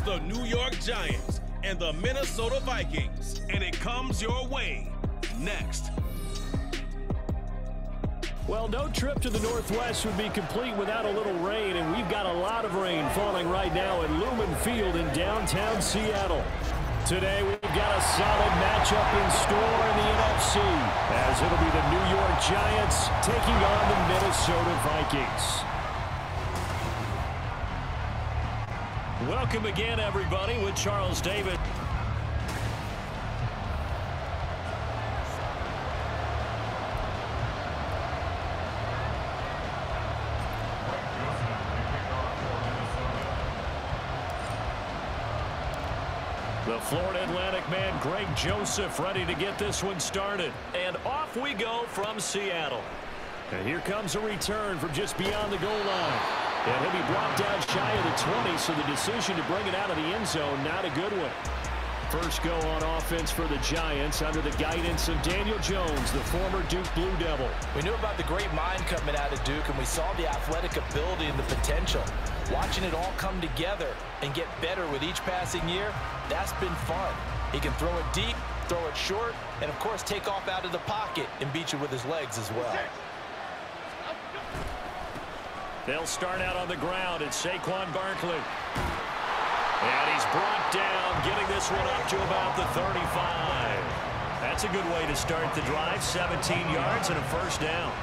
the New York Giants and the Minnesota Vikings, and it comes your way next. Well, no trip to the Northwest would be complete without a little rain, and we've got a lot of rain falling right now at Lumen Field in downtown Seattle. Today, we've got a solid matchup in store in the NFC, as it'll be the New York Giants taking on the Minnesota Vikings. Welcome again, everybody, with Charles David. The Florida Atlantic man, Greg Joseph, ready to get this one started. And off we go from Seattle. And here comes a return from just beyond the goal line. And he'll be brought down shy of the 20, so the decision to bring it out of the end zone, not a good one. First go on offense for the Giants under the guidance of Daniel Jones, the former Duke Blue Devil. We knew about the great mind coming out of Duke, and we saw the athletic ability and the potential. Watching it all come together and get better with each passing year, that's been fun. He can throw it deep, throw it short, and of course take off out of the pocket and beat you with his legs as well. They'll start out on the ground. It's Saquon Barkley. And he's brought down, getting this one up to about the 35. That's a good way to start the drive. 17 yards and a first down.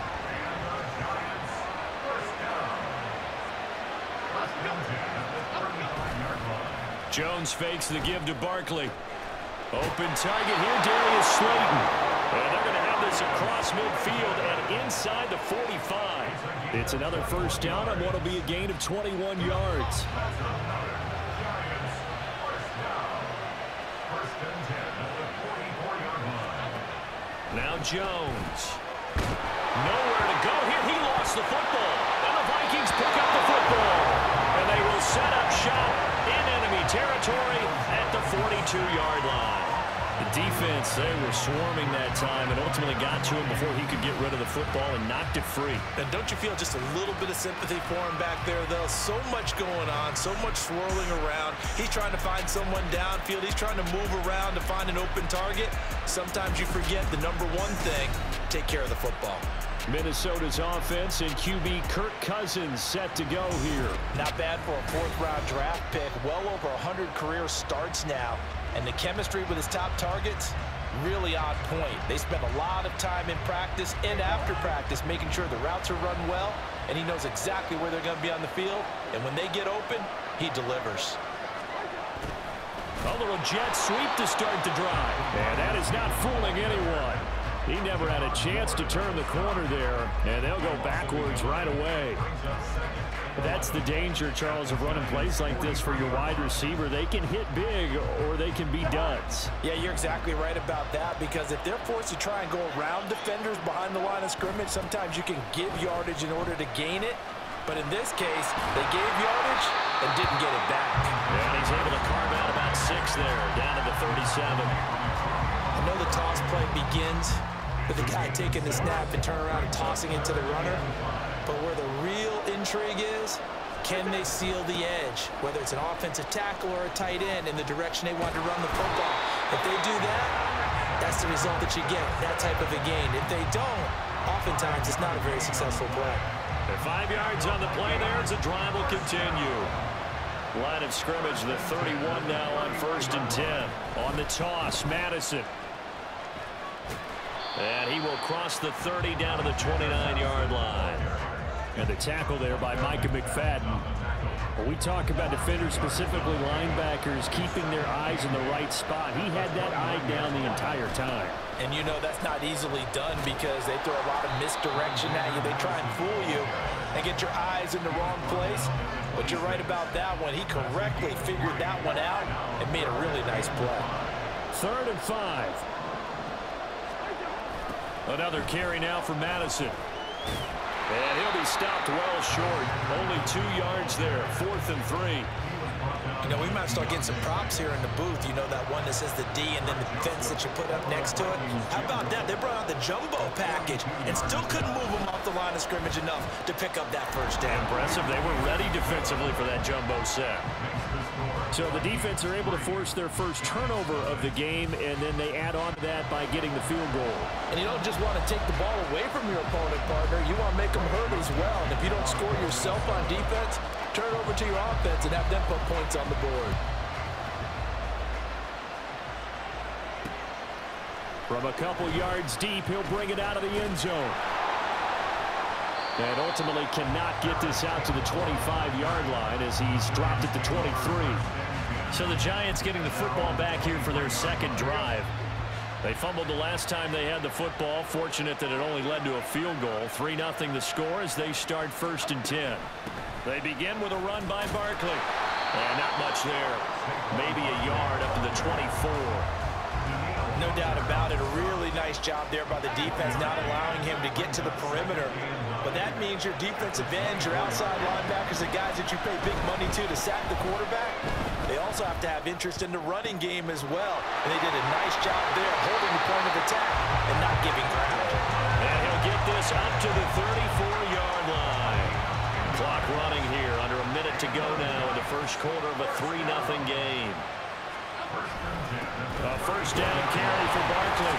Jones fakes the give to Barkley. Open target here, Darius Slayton. And they're going to have this across midfield and inside the 45. It's another first down on what will be a gain of 21 yards. Now Jones. Nowhere to go here. He lost the football. And the Vikings pick up the football. And they will set up shop in enemy territory at the 42-yard line. The defense, they were swarming that time and ultimately got to him before he could get rid of the football and knocked it free. And don't you feel just a little bit of sympathy for him back there, though? So much going on, so much swirling around. He's trying to find someone downfield. He's trying to move around to find an open target. Sometimes you forget the number one thing, take care of the football. Minnesota's offense and QB Kirk Cousins set to go here. Not bad for a fourth-round draft pick. Well over 100 career starts now. And the chemistry with his top targets, really on point. They spend a lot of time in practice and after practice making sure the routes are run well, and he knows exactly where they're going to be on the field. And when they get open, he delivers. A little jet sweep to start the drive. And that is not fooling anyone. He never had a chance to turn the corner there, and they'll go backwards right away. That's the danger, Charles, of running plays like this for your wide receiver. They can hit big or they can be duds. Yeah, you're exactly right about that, because if they're forced to try and go around defenders behind the line of scrimmage, sometimes you can give yardage in order to gain it. But in this case, they gave yardage and didn't get it back. And he's able to carve out about 6 there, down to the 37. I know the toss play begins with the guy taking the snap and turn around and tossing it to the runner. But where the real intrigue is, can they seal the edge? Whether it's an offensive tackle or a tight end in the direction they want to run the football. If they do that, that's the result that you get, that type of a gain. If they don't, oftentimes it's not a very successful play. At 5 yards on the play there as the drive will continue. Line of scrimmage, the 31 now on 1st and 10. On the toss, Madison. And he will cross the 30 down to the 29-yard line. And the tackle there by Micah McFadden. When we talk about defenders, specifically linebackers, keeping their eyes in the right spot, he had that eye down the entire time. And you know that's not easily done because they throw a lot of misdirection at you. They try and fool you and get your eyes in the wrong place. But you're right about that one. He correctly figured that one out and made a really nice play. 3rd and 5. Another carry now for Madison. And he'll be stopped well short. Only 2 yards there. 4th and 3. You know, we might start getting some props here in the booth. You know, that one that says the D and then the fence that you put up next to it. How about that? They brought out the jumbo package and still couldn't move them off the line of scrimmage enough to pick up that first down. Impressive. They were ready defensively for that jumbo set. So the defense are able to force their first turnover of the game, and then they add on to that by getting the field goal. And you don't just want to take the ball away from your opponent, partner. You want to make them hurt as well. And if you don't score yourself on defense, turn it over to your offense and have them put points on the board. From a couple yards deep, he'll bring it out of the end zone. And ultimately cannot get this out to the 25-yard line as he's dropped at the 23. So the Giants getting the football back here for their second drive. They fumbled the last time they had the football. Fortunate that it only led to a field goal. 3-0 the score as they start 1st and 10. They begin with a run by Barkley. And not much there. Maybe a yard up to the 24. No doubt about it. A really nice job there by the defense, not allowing him to get to the perimeter. But that means your defensive ends, your outside linebackers, the guys that you pay big money to sack the quarterback, they also have to have interest in the running game as well. And they did a nice job there holding the point of attack and not giving ground. And he'll get this up to the 34-yard line. Clock running here. Under a minute to go now in the first quarter of a 3-0 game. A first down carry for Barkley.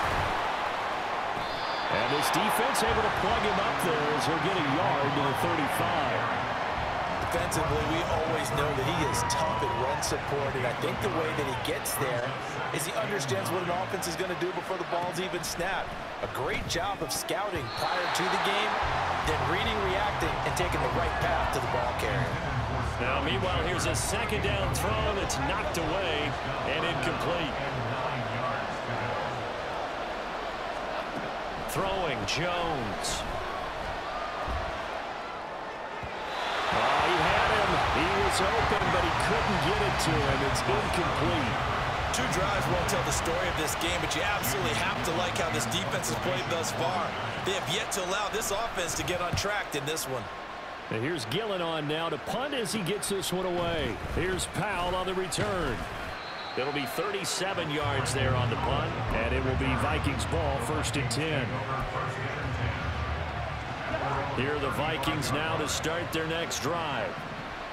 And this defense able to plug him up there as he'll get a yard to the 35. Defensively, we always know that he is tough at run support, and I think the way that he gets there is he understands what an offense is going to do before the ball's even snapped. A great job of scouting prior to the game, then reading, reacting, and taking the right path to the ball carrier. Now, meanwhile, here's a second down throw that's knocked away and incomplete. Throwing, Jones. He had him. He was open, but he couldn't get it to him. It's incomplete. 2 drives won't tell the story of this game, but you absolutely have to like how this defense has played thus far. They have yet to allow this offense to get on track in this one. And here's Gillen on now to punt as he gets this one away. Here's Powell on the return. It'll be 37 yards there on the punt, and it will be Vikings ball 1st and 10. Here are the Vikings now to start their next drive.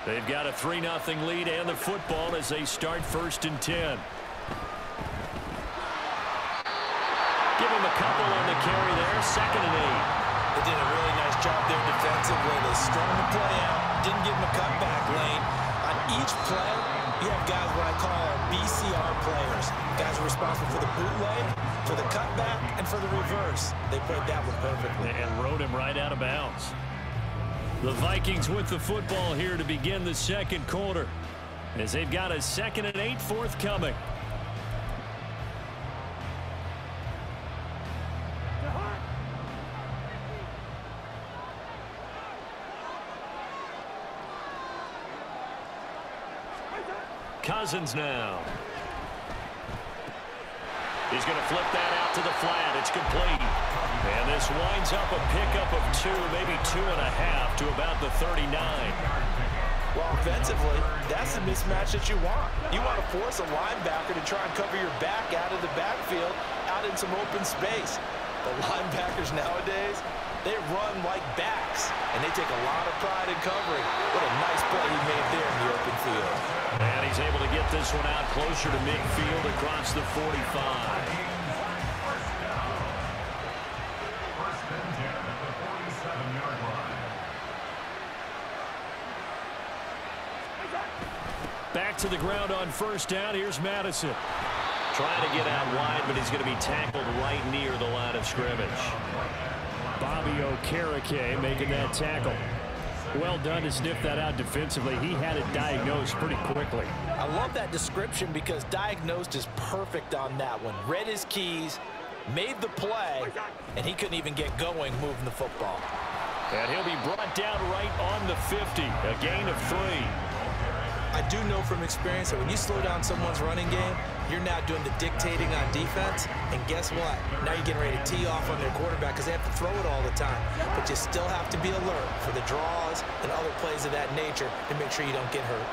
They've got a 3-0 lead and the football as they start 1st and 10. Give him a couple on the carry there, 2nd and 8. They did a really nice job there defensively. They strung the play out, didn't give him a cutback lane. On each play, you have guys what I call our BCR players. Guys are responsible for the bootleg, for the cutback, and for the reverse. They played that one perfectly. And rode him right out of bounds. The Vikings with the football here to begin the second quarter as they've got a 2nd and 8 forthcoming. Cousins now. He's going to flip that out to the flat. It's complete. And this winds up a pickup of 2, maybe 2.5 to about the 39. Well, offensively, that's the mismatch that you want. You want to force a linebacker to try and cover your back out of the backfield, out in some open space. The linebackers nowadays, they run like backs, and they take a lot of pride in covering. What a nice play he made there in the open field. And he's able to get this one out closer to midfield across the 45. Back to the ground on 1st down. Here's Madison. Trying to get out wide, but he's going to be tackled right near the line of scrimmage. Bobby Okereke making that tackle. Well done to sniff that out defensively. He had it diagnosed pretty quickly. I love that description because diagnosed is perfect on that one. Read his keys, made the play, and he couldn't even get going moving the football. And he'll be brought down right on the 50. A gain of 3. I do know from experience that when you slow down someone's running game, you're now doing the dictating on defense, and guess what? Now you're getting ready to tee off on their quarterback because they have to throw it all the time. But you still have to be alert for the draws and other plays of that nature to make sure you don't get hurt.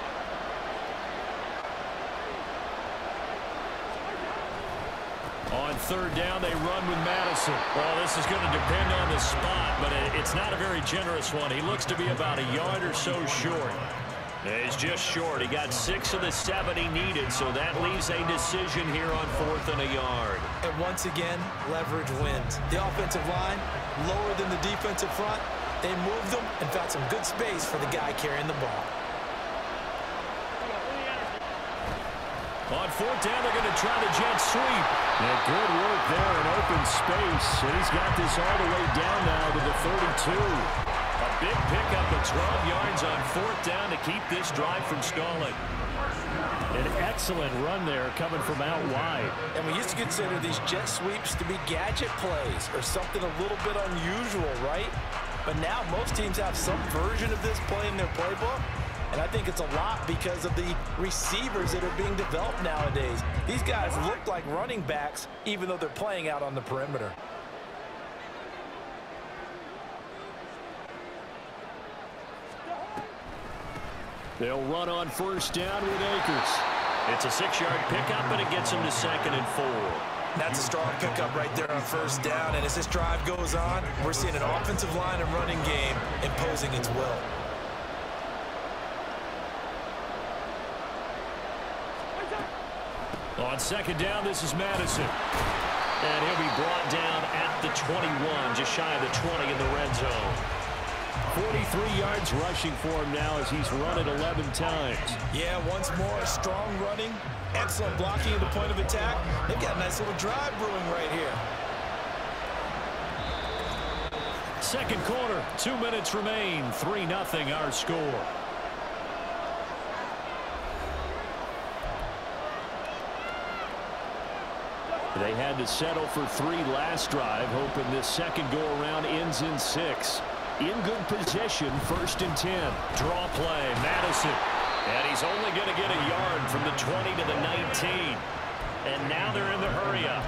On 3rd down, they run with Madison. Well, this is going to depend on the spot, but it's not a very generous one. He looks to be about a yard or so short. He's just short. He got 6 of the 7 he needed, so that leaves a decision here on 4th and a yard. And once again, leverage wins. The offensive line, lower than the defensive front. They moved them and found some good space for the guy carrying the ball. On 4th down, they're going to try the jet sweep. And good work there in open space. And he's got this all the way down now to the 32. A big pickup of 12 yards on 4th down to keep this drive from stalling. An excellent run there coming from out wide. And we used to consider these jet sweeps to be gadget plays or something a little bit unusual, right? But now most teams have some version of this play in their playbook. And I think it's a lot because of the receivers that are being developed nowadays. These guys look like running backs, even though they're playing out on the perimeter. They'll run on 1st down with Akers. It's a 6-yard pickup, and it gets him to 2nd and 4. That's a strong pickup right there on 1st down. And as this drive goes on, we're seeing an offensive line and running game imposing its will. On 2nd down, this is Madison. And he'll be brought down at the 21, just shy of the 20 in the red zone. 43 yards rushing for him now as he's run it 11 times. Yeah, once more, strong running, excellent blocking at the point of attack. They've got a nice little drive brewing right here. 2nd quarter, 2 minutes remain, 3-0 our score. They had to settle for 3 last drive, hoping this second go-around ends in 6. In good position, 1st and 10. Draw play, Madison. And he's only going to get a yard from the 20 to the 19. And now they're in the hurry-up.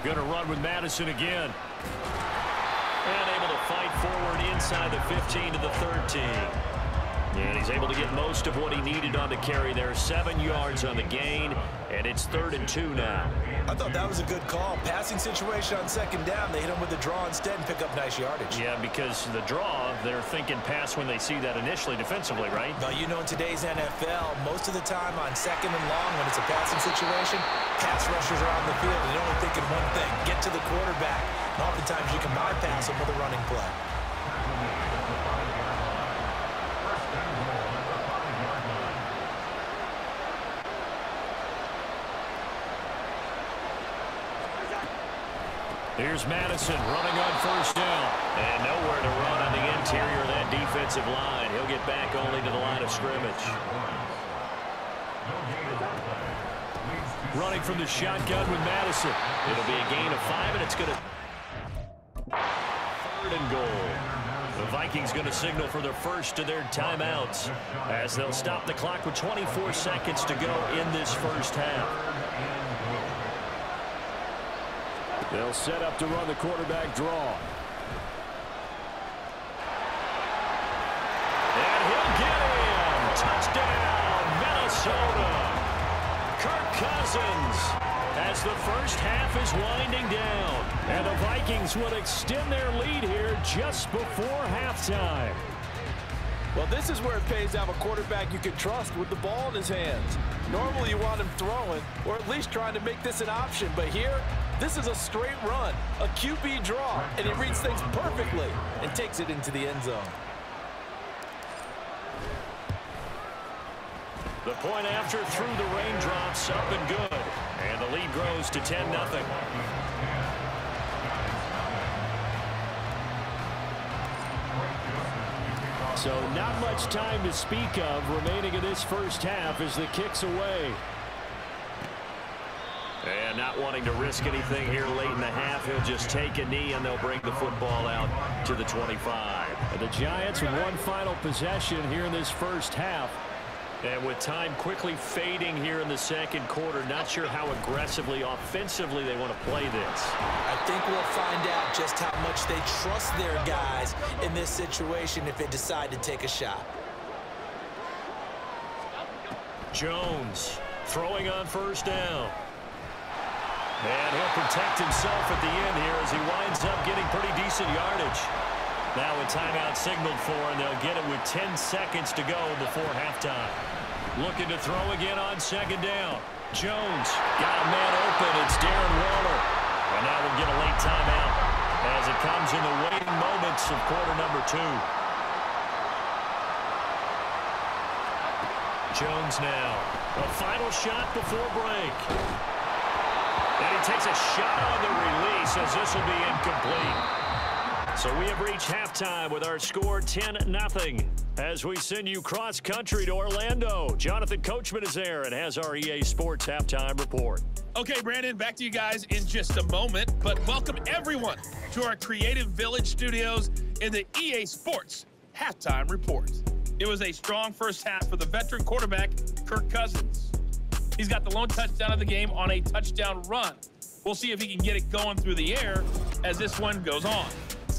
Going to run with Madison again. And able to fight forward inside the 15 to the 13. And he's able to get most of what he needed on the carry there. 7 yards on the gain, and it's 3rd and 2 now. I thought that was a good call. Passing situation on 2nd down. They hit him with the draw instead and pick up nice yardage. Yeah, because the draw, they're thinking pass when they see that initially defensively, right? Now, you know, in today's NFL, most of the time on 2nd and long, when it's a passing situation, pass rushers are on the field and they're only thinking one thing, get to the quarterback. And oftentimes you can bypass him with a running play. Here's Madison running on 1st down. And nowhere to run on the interior of that defensive line. He'll get back only to the line of scrimmage. Running from the shotgun with Madison. It'll be a gain of 5, and it's going to... 3rd and goal. The Vikings going to signal for their first of their timeouts as they'll stop the clock with 24 seconds to go in this first half. They'll set up to run the quarterback draw. And he'll get in. Touchdown, Minnesota. Kirk Cousins as the first half is winding down. And the Vikings will extend their lead here just before halftime. Well, this is where it pays to have a quarterback you can trust with the ball in his hands. Normally you want him throwing or at least trying to make this an option. But here, this is a straight run, a QB draw, and he reads things perfectly and takes it into the end zone. The point after through the raindrops, up and good. And the lead grows to 10-0. So not much time to speak of remaining in this first half as the kick's away. And not wanting to risk anything here late in the half, he'll just take a knee and they'll bring the football out to the 25. And the Giants with one final possession here in this first half. And with time quickly fading here in the second quarter, not sure how aggressively, offensively they want to play this. I think we'll find out just how much they trust their guys in this situation if they decide to take a shot. Jones throwing on 1st down. And he'll protect himself at the end here as he winds up getting pretty decent yardage. Now a timeout signaled for, and they'll get it with 10 seconds to go before halftime. Looking to throw again on second down. Jones got a man open. It's Darren Waller. And now we'll get a late timeout as it comes in the waning moments of quarter number 2. Jones now. A final shot before break. And he takes a shot on the release as this will be incomplete. So we have reached halftime with our score 10-0 as we send you cross-country to Orlando. Jonathan Coachman is there and has our EA Sports halftime report. Okay, Brandon, back to you guys in just a moment, but welcome everyone to our Creative Village studios in the EA Sports halftime report. It was a strong first half for the veteran quarterback, Kirk Cousins. He's got the lone touchdown of the game on a touchdown run. We'll see if he can get it going through the air as this one goes on.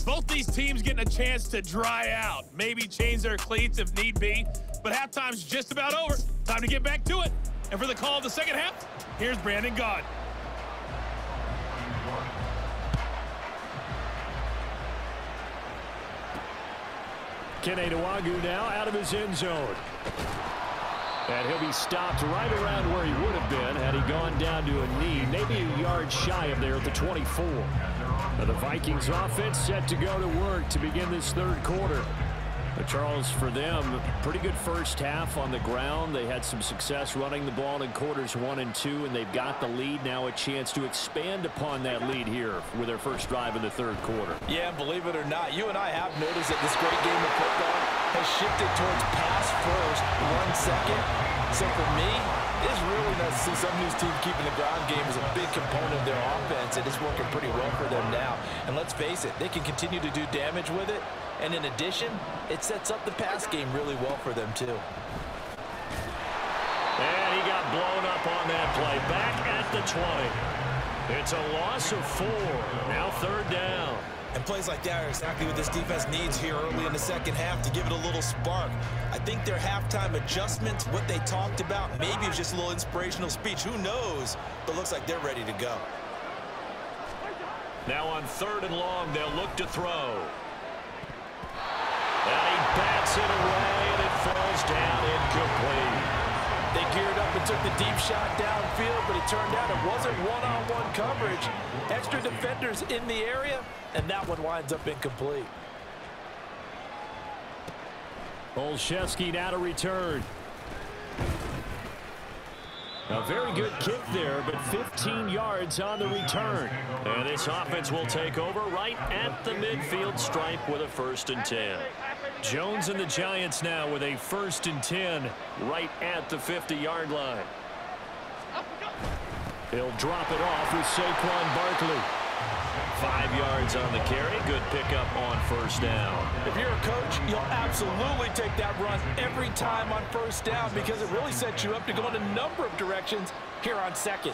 Both these teams getting a chance to dry out, maybe change their cleats if need be, but halftime's just about over. Time to get back to it. And for the call of the second half, here's Brandon Gaud. Kene Nwangwu now out of his end zone. And he'll be stopped right around where he would have been had he gone down to a knee, maybe a yard shy of there at the 24. Now the Vikings offense set to go to work to begin this third quarter. But Charles, for them, pretty good first half on the ground. They had some success running the ball in quarters 1 and 2, and they've got the lead now, a chance to expand upon that lead here with their first drive in the third quarter. Yeah, believe it or not, you and I have noticed that this great game of football has shifted towards pass first, run second. So for me, it's really nice to see some of these teams keeping the ground game as a big component of their offense, and it's working pretty well for them now. And let's face it, they can continue to do damage with it. And in addition, it sets up the pass game really well for them, too. And he got blown up on that play. Back at the 20. It's a loss of 4. Now third down. And plays like that are exactly what this defense needs here early in the second half to give it a little spark. I think their halftime adjustments, what they talked about, maybe it was just a little inspirational speech. Who knows? But looks like they're ready to go. Now on third and long, they'll look to throw. And he bats it away, and it falls down incomplete. They geared up and took the deep shot downfield, but it turned out it wasn't one-on-one coverage. Extra defenders in the area, and that one winds up incomplete. Olszewski now to return. A very good kick there, but 15 yards on the return. And this offense will take over right at the midfield stripe with a 1st and 10. Jones and the Giants now with a 1st and 10 right at the 50-yard line. He'll drop it off with Saquon Barkley. 5 yards on the carry. Good pickup on 1st down. If you're a coach, you'll absolutely take that run every time on 1st down because it really sets you up to go in a number of directions here on 2nd.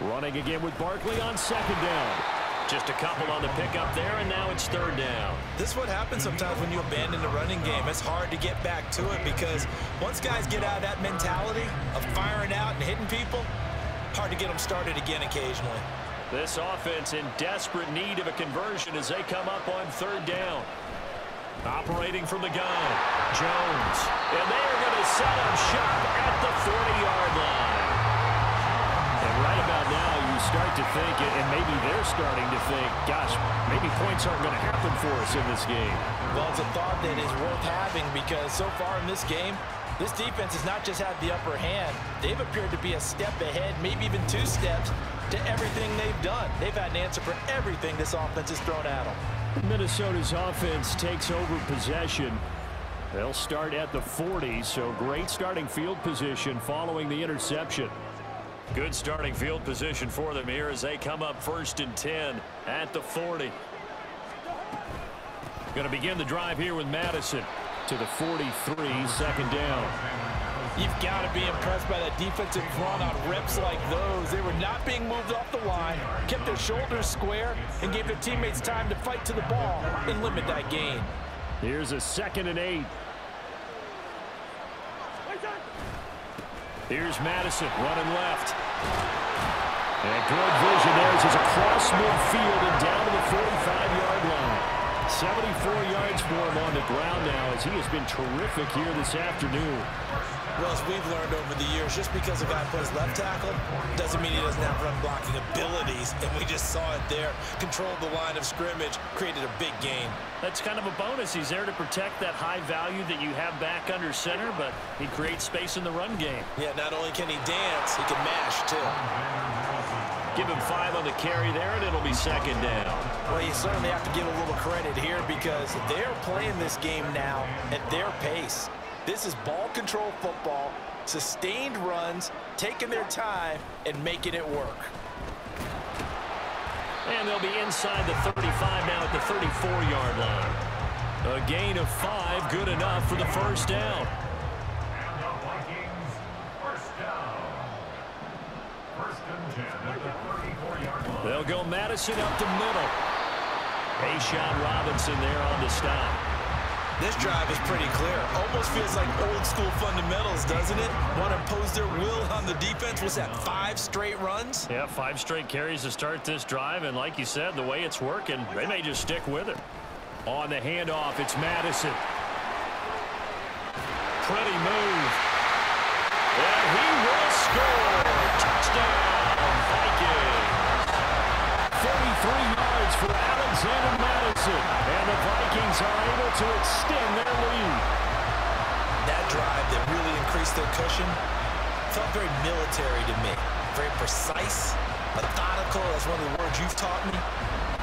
Running again with Barkley on 2nd down. Just a couple on the pickup there, and now it's 3rd down. This is what happens sometimes when you abandon the running game. It's hard to get back to it because once guys get out of that mentality of firing out and hitting people, hard to get them started again occasionally. This offense in desperate need of a conversion as they come up on 3rd down. Operating from the gun, Jones. And they are going to set up shop at the 40-yard line. And right about now, you start to think, and maybe they're starting to think, gosh, maybe points aren't going to happen for us in this game. Well, it's a thought that is worth having because so far in this game, this defense has not just had the upper hand. They've appeared to be a step ahead, maybe even 2 steps to everything they've done. They've had an answer for everything this offense has thrown at them. Minnesota's offense takes over possession. They'll start at the 40, so great starting field position following the interception. Good starting field position for them here as they come up 1st and 10 at the 40. Going to begin the drive here with Madison to the 43, 2nd down. You've got to be impressed by that defensive front on reps like those. They were not being moved off the line, kept their shoulders square, and gave their teammates time to fight to the ball and limit that gain. Here's a 2nd and 8. Here's Madison running left. And good vision there as he's across midfield and down to the 45-yard line. 74 yards for him on the ground now as he has been terrific here this afternoon. Well, as we've learned over the years, just because a guy plays left tackle doesn't mean he doesn't have run blocking abilities, and we just saw it there. Controlled the line of scrimmage, created a big gain. That's kind of a bonus. He's there to protect that high value that you have back under center, but he creates space in the run game. Yeah, not only can he dance, he can mash, too. Give him 5 on the carry there, and it'll be second down. Well, you certainly have to give a little credit here because they're playing this game now at their pace. This is ball control football, sustained runs, taking their time, and making it work. And they'll be inside the 35 now at the 34-yard line. A gain of 5, good enough for the first down. And the Vikings, first down. First and 10 at the 34-yard line. They'll go Madison up the middle. Ashawn Robinson there on the stop. This drive is pretty clear. Almost feels like old school fundamentals, doesn't it? Want to impose their will on the defense. Was that 5 straight runs? Yeah, 5 straight carries to start this drive, and like you said, the way it's working, they may just stick with it. On the handoff, it's Madison. Pretty move. And he will score. Touchdown, Vikings. 33 yards for Alexander Madison. And the Vikings are able to extend their lead. That drive that really increased their cushion felt very military to me. Very precise, methodical. That's one of the words you've taught me.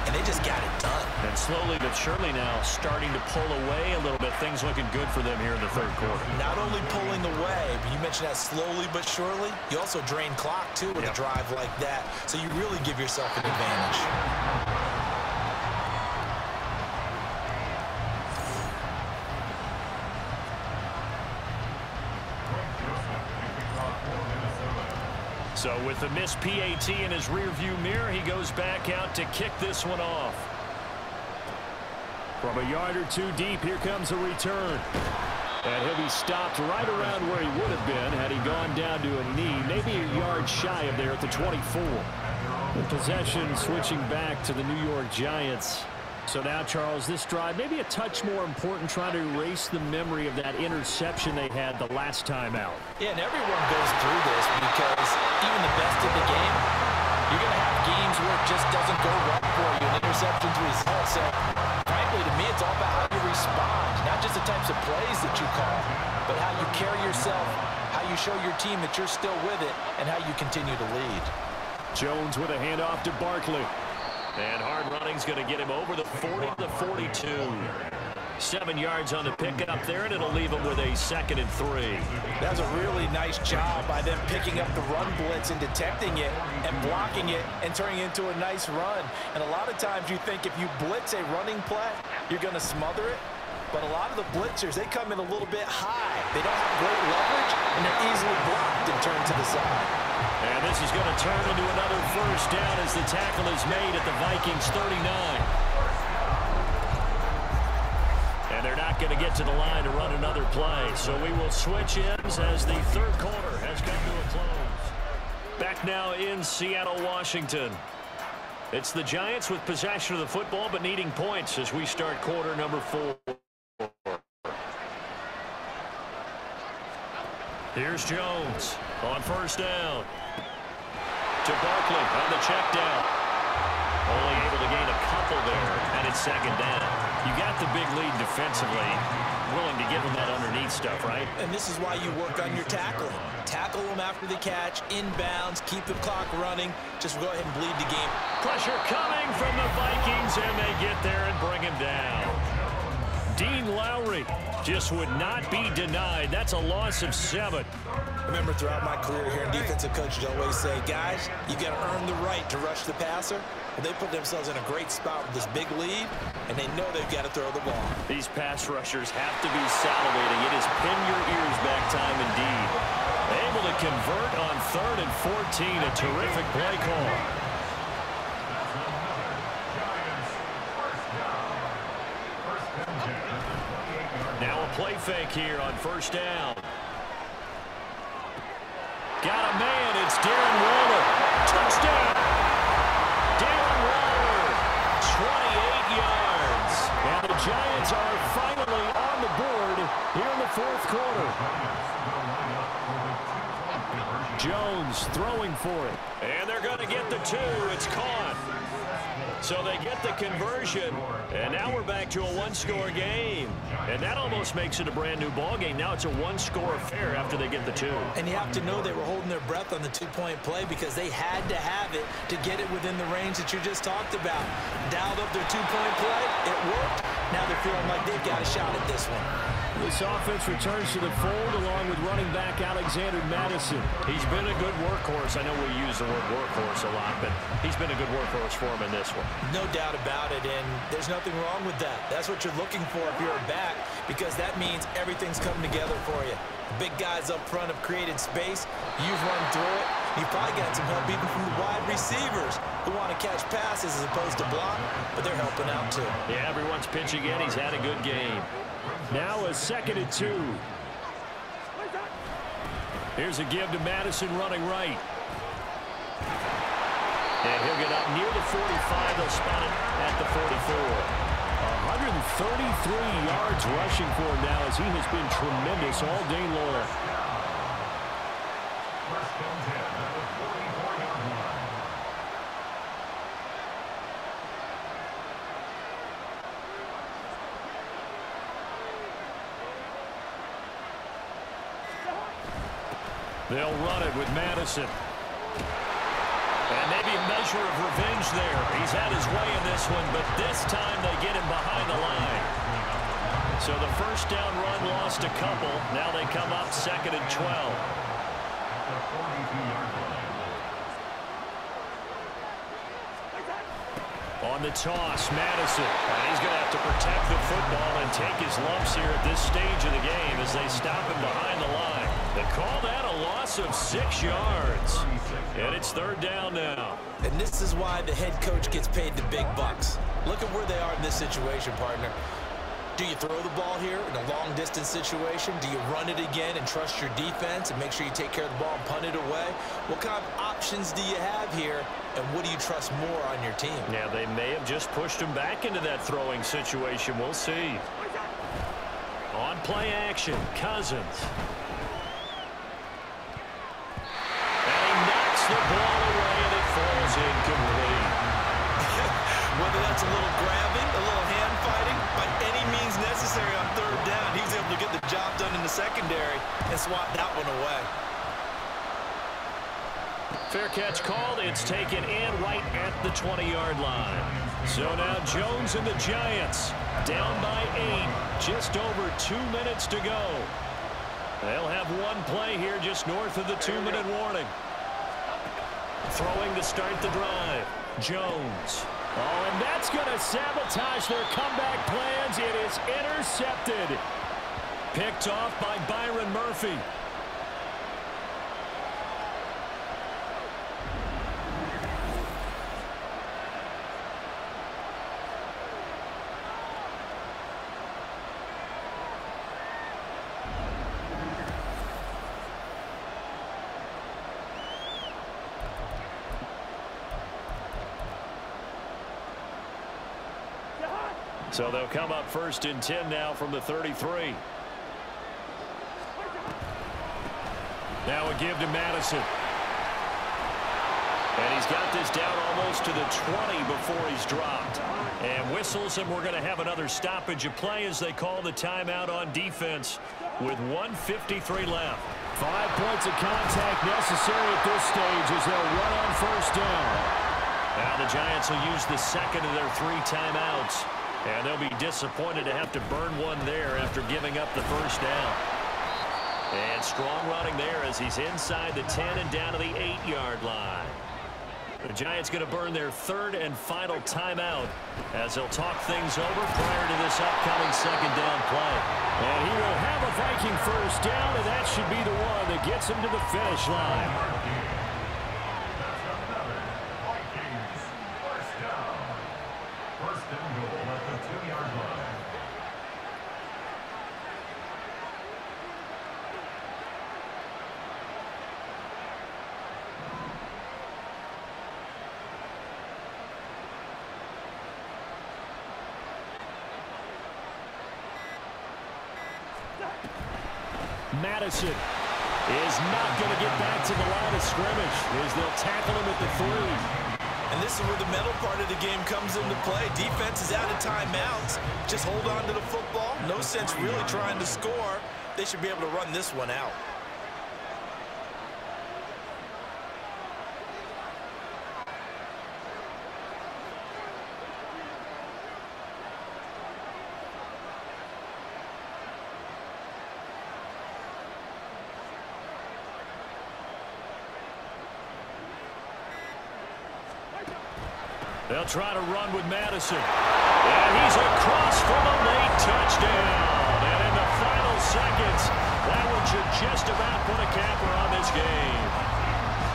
And they just got it done. And slowly but surely now starting to pull away a little bit. Things looking good for them here in the third quarter. Not only pulling away, but you mentioned that slowly but surely. You also drain clock, too, with a drive like that. So you really give yourself an advantage. So with the missed PAT in his rearview mirror, he goes back out to kick this one off. From a yard or 2 deep, here comes a return. And he'll be stopped right around where he would have been had he gone down to a knee, maybe a yard shy of there at the 24. The possession switching back to the New York Giants. So now, Charles, this drive maybe a touch more important, trying to erase the memory of that interception they had the last time out. Yeah, and everyone goes through this because even the best in the game, you're going to have games where it just doesn't go right for you, and interceptions result. So, frankly, to me, it's all about how you respond, not just the types of plays that you call, but how you carry yourself, how you show your team that you're still with it, and how you continue to lead. Jones with a handoff to Barkley. And hard running's going to get him over the 40 to the 42. 7 yards on the pickup there, and it'll leave him with a 2nd and 3. That was a really nice job by them picking up the run blitz and detecting it and blocking it and turning it into a nice run. And a lot of times you think if you blitz a running play, you're going to smother it. But a lot of the blitzers, they come in a little bit high. They don't have great leverage, and they're easily blocked and turned to the side. And this is going to turn into another first down as the tackle is made at the Vikings 39. And they're not going to get to the line to run another play. So we will switch ends as the third quarter has come to a close. Back now in Seattle, Washington. It's the Giants with possession of the football but needing points as we start quarter number 4. Here's Jones on first down. To Barkley on the check down. Only able to gain a couple there, and it's 2nd down. You got the big lead defensively. Willing to give them that underneath stuff, right? And this is why you work on your tackling. Tackle them after the catch, inbounds, keep the clock running. Just go ahead and bleed the game. Pressure coming from the Vikings, and they get there and bring him down. Dean Lowry just would not be denied. That's a loss of 7. Remember, throughout my career here in defensive coaches always say, guys, you got to earn the right to rush the passer. Well, they put themselves in a great spot with this big lead, and they know they've got to throw the ball. These pass rushers have to be salivating. It is pin your ears back time indeed. Able to convert on 3rd and 14. A terrific play call. Now a play fake here on first down. Got a man. It's Darren Waller. Touchdown. Giants are finally on the board here in the fourth quarter. Jones throwing for it. And they're going to get the 2. It's caught. So they get the conversion, and now we're back to a one-score game. And that almost makes it a brand-new ball game. Now it's a one-score affair after they get the 2. And you have to know they were holding their breath on the two-point play because they had to have it to get it within the range that you just talked about. Dialed up their two-point play. It worked. Now they're feeling like they've got a shot at this one. This offense returns to the fold along with running back Alexander Madison. He's been a good workhorse. I know we use the word workhorse a lot, but he's been a good workhorse for him in this one. No doubt about it, and there's nothing wrong with that. That's what you're looking for if you're a back, because that means everything's coming together for you. The big guys up front have created space. You've run through it. You've probably got some help even from the wide receivers who want to catch passes as opposed to block, but they're helping out too. Yeah, everyone's pitching in. He's had a good game. Now a 2nd and 2. Here's a give to Madison running right. And he'll get up near the 45. They'll spot it at the 44. 133 yards rushing for him now as he has been tremendous all day long. First and 10 at the 44-yard line. They'll run it with Madison. And maybe a measure of revenge there. He's had his way in this one, but this time they get him behind the line. So the first down run lost a couple. Now they come up 2nd and 12. On the toss, Madison. And he's going to have to protect the football and take his lumps here at this stage of the game as they stop him behind the line. They call that a loss of 6 yards. And it's 3rd down now. And this is why the head coach gets paid the big bucks. Look at where they are in this situation, partner. Do you throw the ball here in a long-distance situation? Do you run it again and trust your defense and make sure you take care of the ball and punt it away? What kind of options do you have here, and what do you trust more on your team? Yeah, they may have just pushed him back into that throwing situation. We'll see. On play action, Cousins. The ball away, and it falls incomplete. Whether that's a little grabbing, a little hand fighting, by any means necessary on 3rd down, he was able to get the job done in the secondary and swat that one away. Fair catch called. It's taken in right at the 20-yard line. So now Jones and the Giants down by 8. Just over 2 minutes to go. They'll have one play here just north of the 2-minute warning. Throwing to start the drive. Jones. Oh, and that's going to sabotage their comeback plans. It is intercepted. Picked off by Byron Murphy. So they'll come up 1st and 10 now from the 33. Now a give to Madison. And he's got this down almost to the 20 before he's dropped. And whistles, and we're going to have another stoppage of play as they call the timeout on defense with 1:53 left. 5 points of contact necessary at this stage as they'll run on 1st down. Now the Giants will use the 2nd of their 3 timeouts. And they'll be disappointed to have to burn one there after giving up the 1st down. And strong running there as he's inside the 10 and down to the 8-yard line. The Giants going to burn their 3rd and final timeout as they'll talk things over prior to this upcoming 2nd down play. And he will have a Viking 1st down, and that should be the one that gets him to the finish line. Madison is not going to get back to the line of scrimmage as they'll tackle him at the 3. And this is where the mental part of the game comes into play. Defense is out of timeouts. Just hold on to the football. No sense really trying to score. They should be able to run this one out. They'll try to run with Madison. And he's across for the late touchdown. And in the final seconds, that one should just about put a capper on this game.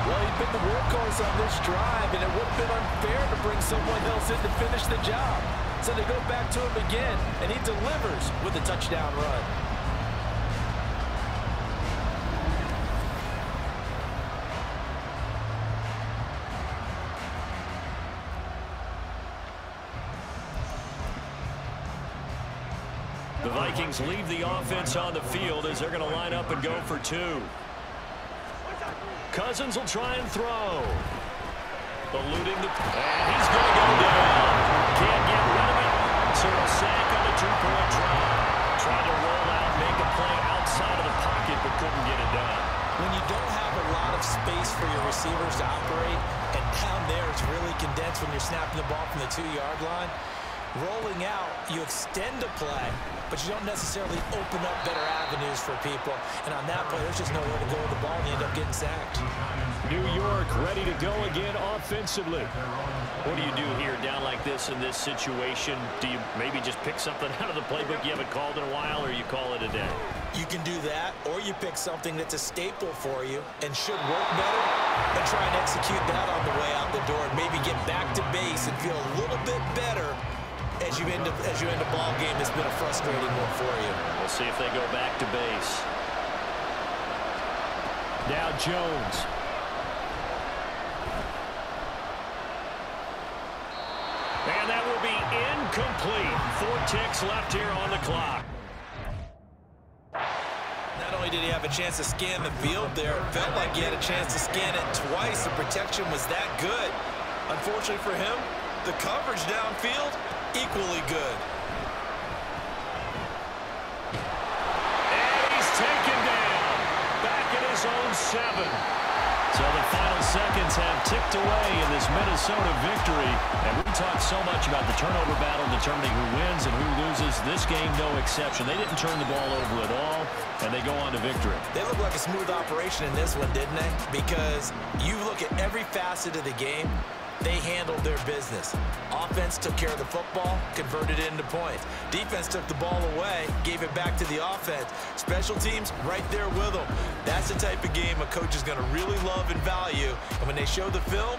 Well, he's been the workhorse on this drive, and it would have been unfair to bring someone else in to finish the job. So they go back to him again, and he delivers with a touchdown run. The Vikings leave the offense on the field as they're going to line up and go for 2. Cousins will try and throw. Eluding the... And he's going to go down. Can't get rid of it. So a sack on the 2-point try. Tried to roll out, make a play outside of the pocket, but couldn't get it done. When you don't have a lot of space for your receivers to operate, and down there it's really condensed when you're snapping the ball from the 2-yard line, rolling out, you extend a play, but you don't necessarily open up better avenues for people. And on that play, there's just nowhere to go with the ball, and you end up getting sacked. New York ready to go again offensively. What do you do here down like this in this situation? Do you maybe just pick something out of the playbook you haven't called in a while, or you call it a day? You can do that, or you pick something that's a staple for you and should work better, and try and execute that on the way out the door, and maybe get back to base and feel a little bit better as you end a ball game that's been a frustrating one for you. We'll see if they go back to base. Now Jones. And that will be incomplete. 4 ticks left here on the clock. Not only did he have a chance to scan the field there, it felt like he had a chance to scan it twice. The protection was that good. Unfortunately for him, the coverage downfield, equally good. And he's taken down. Back at his own 7. So the final seconds have ticked away in this Minnesota victory. And we talked so much about the turnover battle determining who wins and who loses. This game, no exception. They didn't turn the ball over at all, and they go on to victory. They look like a smooth operation in this one, didn't they? Because you look at every facet of the game, they handled their business. Offense took care of the football, converted it into points. Defense took the ball away, gave it back to the offense. Special teams, right there with them. That's the type of game a coach is going to really love and value. And when they show the film,